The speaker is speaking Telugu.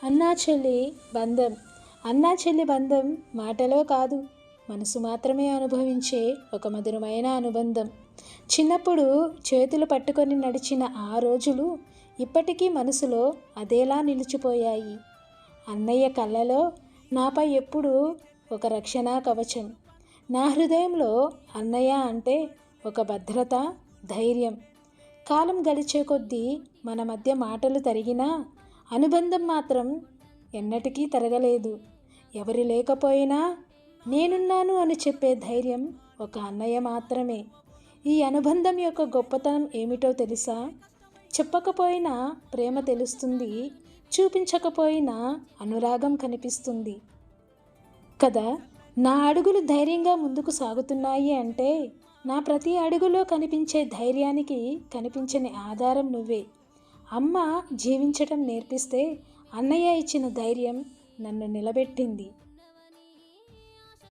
అన్నా చెల్లి బంధం. అన్నా చెల్లి బంధం మాటలో కాదు, మనసు మాత్రమే అనుభవించే ఒక మధురమైన అనుబంధం. చిన్నప్పుడు చేతులు పట్టుకొని నడిచిన ఆ రోజులు ఇప్పటికీ మనసులో అదేలా నిలిచిపోయాయి. అన్నయ్య కళ్ళలో నాపై ఎప్పుడూ ఒక రక్షణ కవచం. నా హృదయంలో అన్నయ్య అంటే ఒక భద్రత, ధైర్యం. కాలం గడిచే కొద్దీ మన మధ్య మాటలు తరిగినా అనుబంధం మాత్రం ఎన్నటికీ తరగలేదు. ఎవరు లేకపోయినా నేనున్నాను అని చెప్పే ధైర్యం ఒక అన్నయ్య మాత్రమే. ఈ అనుబంధం యొక్క గొప్పతనం ఏమిటో తెలుసా? చెప్పకపోయినా ప్రేమ తెలుస్తుంది, చూపించకపోయినా అనురాగం కనిపిస్తుంది కదా. నా అడుగులు ధైర్యంగా ముందుకు సాగుతున్నాయి అంటే నా ప్రతి అడుగులో కనిపించే ధైర్యానికి కనిపించని ఆధారం నువ్వే. అమ్మ జీవించటం నేర్పిస్తే అన్నయ్య ఇచ్చిన ధైర్యం నన్ను నిలబెట్టింది.